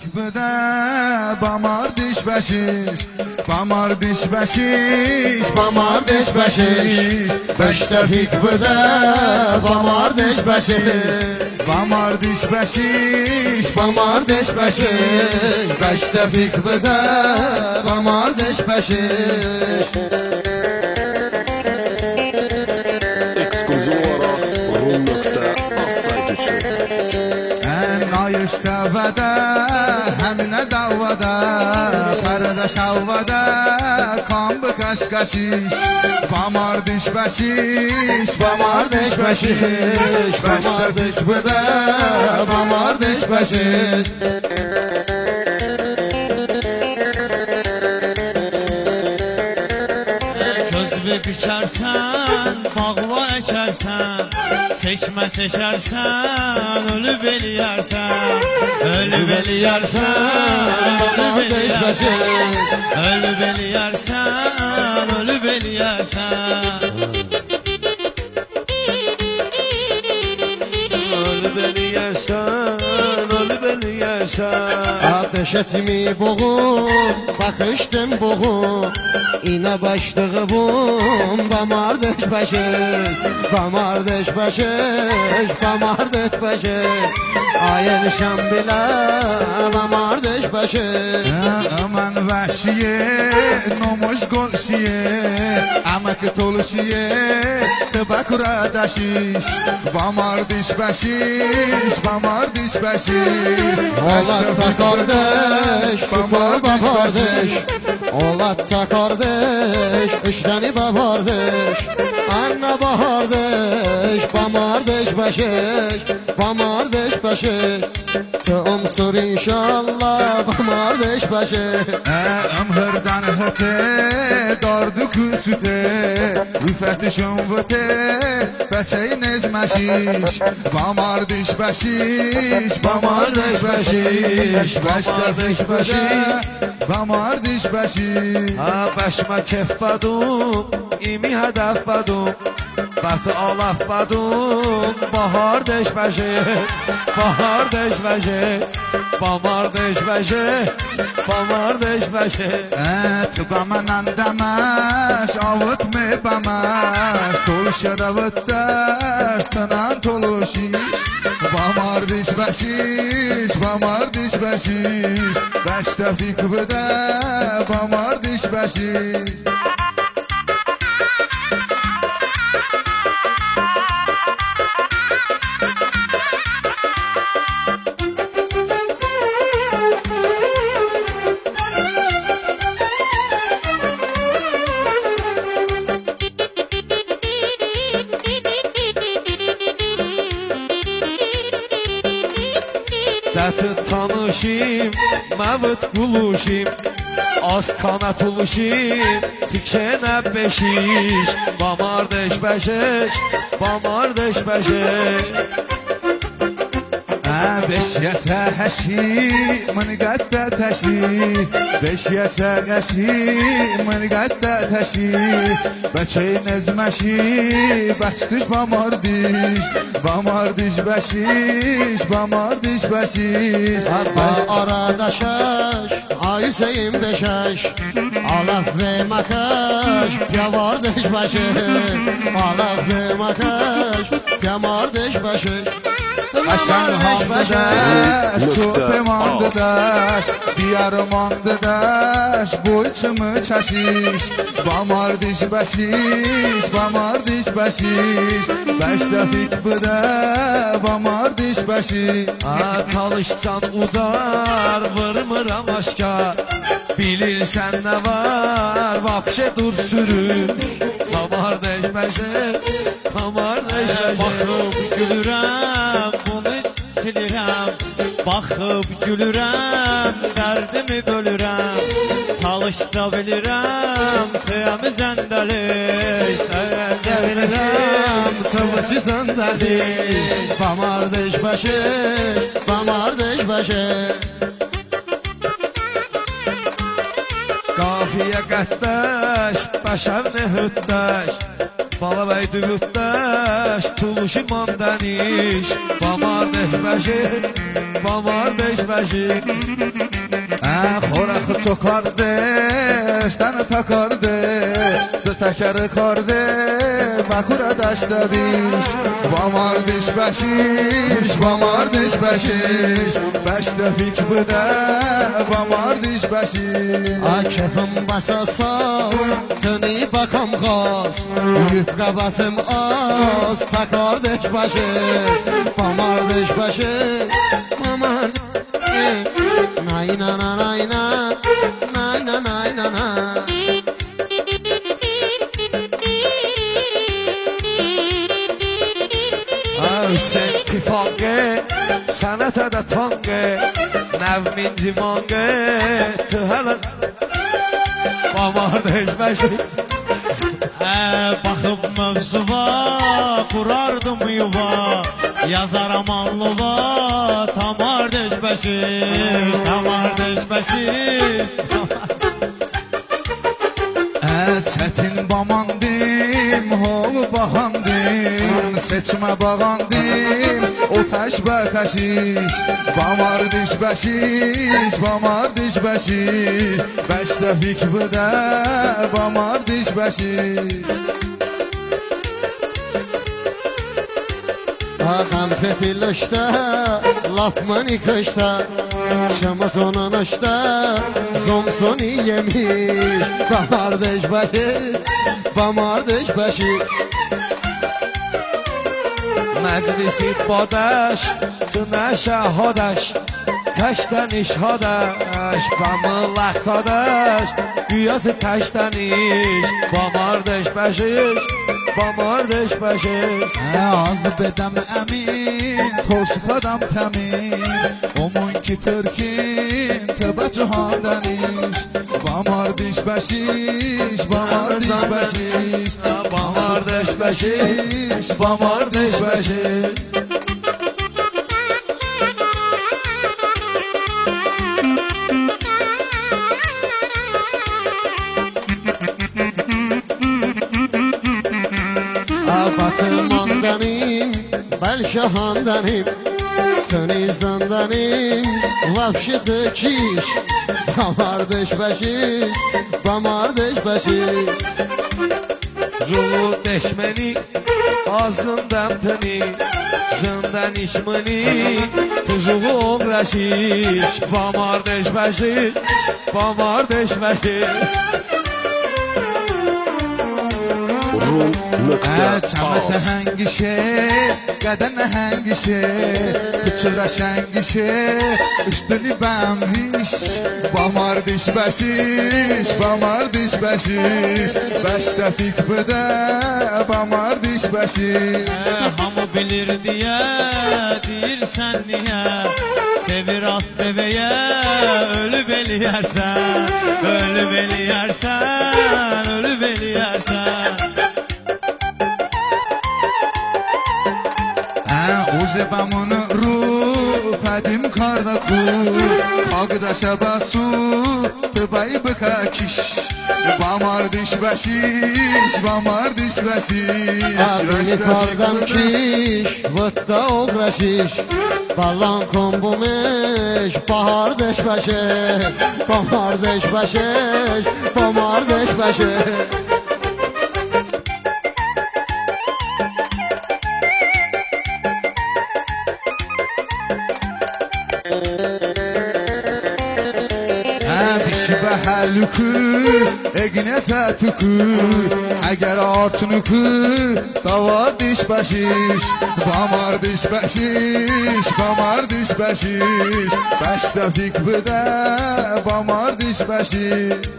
بده باماردش بشیش باماردش بشیش باماردش بشیش بش تفیک بده باماردش بشیش باماردش بشیش باماردش بشیش بش تفیک بده باماردش بشیش Ekskluziv olaraq rum.az saytı üçün Nayıştavada, həminə davada, qaradaş havada, qambı qaşqaşiş, bamardiş bəşiş, bamardiş bəşiş, bəşlədik büdə, bamardiş bəşiş. Közbü bükərsən, bağla əkərsən, çəkmə çəkərsən, ölüb eləyərsən, ölüb eləyərsən, bamardiş bəşiş, ölüb eləyərsən, ölüb eləyərsən, ölüb eləyərsən, ölüb eləyərsən. Ateşetimi boğum, bakıştım boğum, İna başlığı bum, bamardık başış, bamardık başış, bamardık başış. Ayın şam bile, bamardık başış. Aman vəhşiyə, nomuş qolşiyə, əmək tolşiyə, tıbakura daşiş, bamardiş bəşiş, bamardiş bəşiş. Olatta kardeş, baba kardeş, olatta kardeş, işleni babardeş, anne bahardeş, bamardeş başış, bamardeş başış. Tömsür inşallah, bamardeş başış. Hırdan hıte, dardı küsüte, rüfəti şunvıte, bəçəy nezməşiş, bamardiş bəşiş, bamardiş bəşiş, bəşlədik bəşiş, bamardiş bəşiş. Bəşmə kef badum, imi hədəf badum, bəti alaf badum, bahar deşbəşi, bahar deşbəşi, bamar deşbəşi, bamar deşbəşi. Tıqamən dəməş, avıt me bəməş, toluşya da vıttəş, tınan toluşiş, bamardiş bəşiş, bamardiş bəşiş, bəş təfik vıdə, bamardiş bəşiş. Dəti tanışım, məvət quluşim, az kanat uluşim, tikənə beşiş, bamar deşbəşiş, bamar deşbəşiş. Beş yasa həşi, mən qəddə təşi, beş yasa qəşi, mən qəddə təşi, bəçəy nezməşi, bəstiş bamardiş, bamardiş bəşiş, bamardiş bəşiş. Baş arada şaş, ay Hüseyin beşaş, alaf ve makaş, piyavardeş başı, alaf ve makaş, piyavardeş başı. Aşan hamdıdaş, çok emandıdaş, diyarım andıdaş, boyçımı çaşiş, bamardiş bəşiş, bamardiş bəşiş, bəş dəfik büdə, bamardiş bəşiş. Talışsan udar, vırmıram aşkar, bilirsən nə var, vapşe dur sürür, bamar deşbəşi, bamar deşbəşi. Baxıb gülürəm, bunu silirəm, baxıb gülürəm, dərdimi bölürəm, talışca bilirəm, təyəmi zəndəliş, təyəmi bilirəm, Tıvısı sandaliş, bamardeş başı, bamardeş başı. Qafiyə qəddəş, bəşəv nehüddəş, Balabəy düvüddəş, tuluşi mandəniş, Bamar nehbəşi, Bamardeş beşik Xorak çok kardeş tane takardeş de teker kardeş bakura daşta biş Bamardeş beşiş Bamardeş beşiş Beşte fik bıda Bamardeş beşiş Kefim basa saz Tını bakam gaz Yufka basım az Takardeş başı Bamardeş başı Bamardeş Nay na na nay na Nay na nay na na Sen tifangı Sanat adet fangı Nevmin cimangı Tıhalas Bamardeş beşik Bakıp mevzuva kurardım yuva Yazaram anlıva Tamar deşbeşiş Tamar deşbeşiş Çetin bamandim Holu bahandim Seçme bağandim O taş bakaşiş Bamardeş beşiş Bamardeş beşiş Beşte fik bıda Bamardeş beşiş Ağam fetilişte Lapmani kışta Şamatonun uçta Zomsoni yemiş Bamardeş başı Bamardeş başı Meclisi badaş Tüneşe hodaş Kaçtan iş hodaş Bamılak hodaş Güyası kaçtan iş Bamardeş beşiş Bamardeş beşiş Az bedem emin Toşuk adam temin Omun ki Türkin Tebe cihandan iş Bamardeş beşiş Bamardeş beşiş Bamardeş beşiş Bamardeş beşiş Batırmandanim Belşahandanim Tınizandanim Vafşı tıkiş Bamardeş beşiş Bamardeş beşiş Julu deşmeni Ağzından tını Zından işmeni Tuzuğu oğraşiş Bamardeş beşiş Bamardeş beşiş Çamı səhəngişe, qədən nəhəngişe Tıçıra şəngişe, üstünü bəmhiş Bamardeş bəşiş, bamardeş bəşiş Bəşdə fik bədə, bamardeş bəşiş Hamı bilir diye Deyirsen niye Sevir az deveye Ölü beli yersen Ölü beli yersen Ölü beli yersen Uzebamını ru Pədim karda ku Ağdaşa basu Tıbayı bıka kiş Bamardeş bəşiş Bamardeş bəşiş Adını kardam kiş Vıtta oğraşiş Balan kombumeş Bahardeş beşiş Bamardeş beşiş Bamardeş beşiş Həlükü, eqinə sətükü Əgər artınükü, davardeş bəşiş Bamardeş bəşiş, bamardeş bəşiş Bəşdə fik büdə, bamardeş bəşiş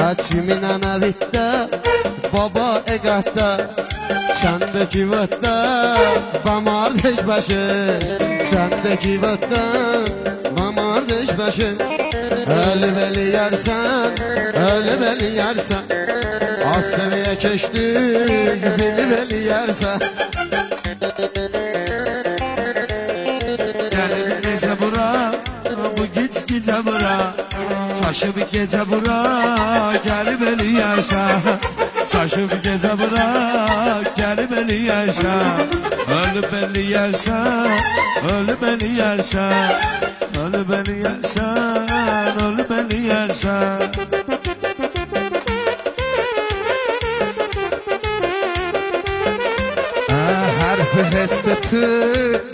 Açimina navitta Baba egatta Çandaki vatta Bamardeş başı Çandaki vatta Bamardeş başı Ölü beli yersen Ölü beli yersen Az seviye keştük Bili beli yersen Gelin neyse bura Bu git gece bura Saçıb gecə bura gəlib eləyərsən, saçıb gecə bura gəlib eləyərsən, ölüb eləyərsən, ölüb eləyərsən, ölüb eləyərsən, ölüb eləyərsən. Hərfi hesteti,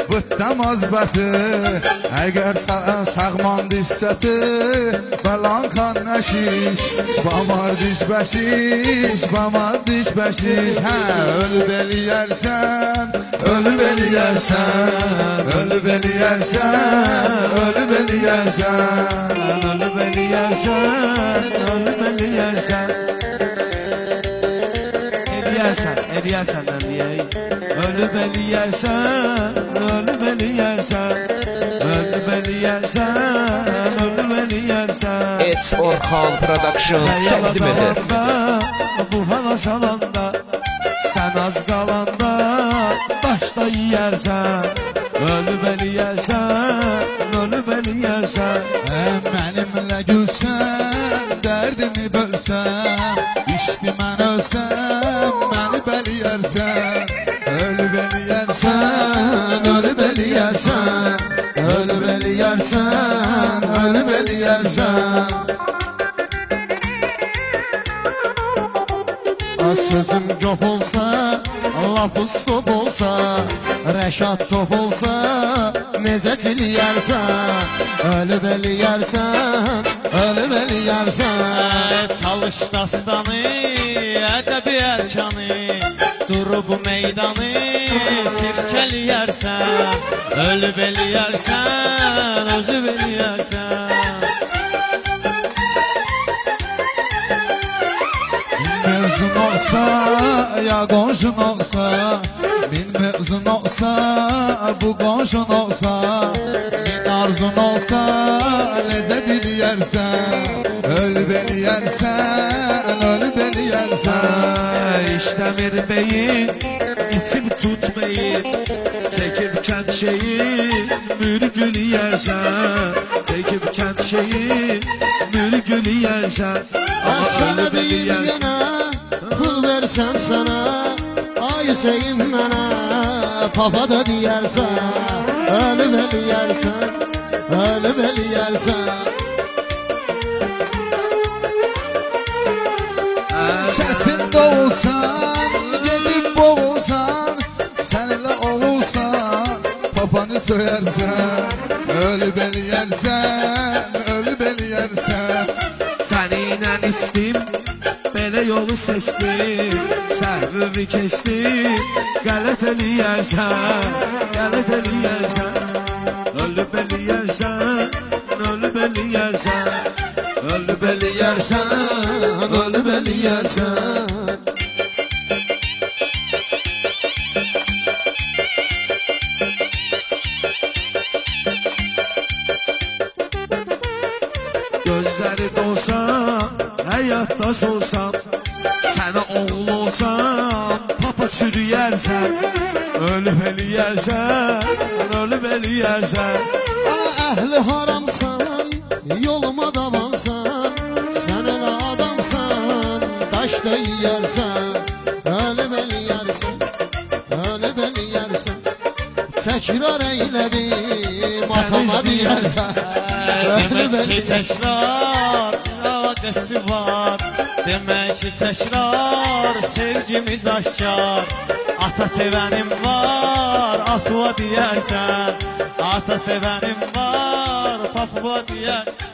bıttam azbəti, əgər sağman dişsəti, bəlan kan nəşiş, bamar diş bəşiş, bamar diş bəşiş. Ölüb eləyərsən, ölüb eləyərsən, ölüb eləyərsən, ölüb eləyərsən, Ölüb eləyərsən, ölüb eləyərsən. Eləyərsən, eləyərsən nə deyək? Ölüb eləyərsən, ölüb eləyərsən, ölüb eləyərsən, ölüb eləyərsən. It's Orhan Production təqdim edir. Bu hava salanda, sən az qalanda başda yeyərsən, ölüb eləyərsən, ölüb eləyərsən. Mənimlə gülsən, dərdimi bölsən, işdi mən ölsəm, məni bəliyərsən. Ölüb eləyərsən, ölüb eləyərsən, ölüb eləyərsən, ölüb eləyərsən. Sözüm cop olsa, lafız top olsa, rəşad top olsa, necə çiliyərsən. Ölüb eləyərsən, ölüb eləyərsən. Çalış dastanı, ədəbi ərkanı, durub meydanı sirkəliyərsən, ölüb eləyərsən, özüb eləyərsən. Mevzun olsa, ya qonşun olsa, min mevzun olsa, bu qonşun olsa, min arzun olsa, necə diliyərsən. Ölüb eləyərsən, ölüb eləyərsən. İşləmir beyin, içim tutmayın, çəkib kənd şeyin, mürgül yiyərsən, çəkib kənd şeyin, mürgül yiyərsən. Sənə bir yenə pul versəm sənə, ay Hüseyin mənə papa da deyərsən. Ölüb eləyərsən, ölüb eləyərsən. Çətin də olsan, gedib boğulsan, sən elə olursan, papanı söyərsən. Ölüb eləyərsən, ölüb eləyərsən. Səninlə istim, belə yolu seçdim, səhvimi keçdim, qələt eləyərsən, qələt eləyərsən. Ölüb eləyərsən, ölüb eləyərsən, ölüb eləyərsən, Ölüb eləyərsən. gözləri dolsan, həyatda solsam, sənə oğul olsam, papa çürüyərsən, ölüb eləyərsən, ölüb eləyərsən. Ana əhli haramsan, yoluma davansan, sən elə adamsan, daş da yiyərsən. Ölüb eləyərsən, ölüb eləyərsən. Təkrar eylədim, atama deyərsən. Demək ki təkrar iradəsi var, demək ki təkrar sevgimiz aşkar. Ata sevənim var, atua deyərsən, ata sevənim var, papua deyərsən.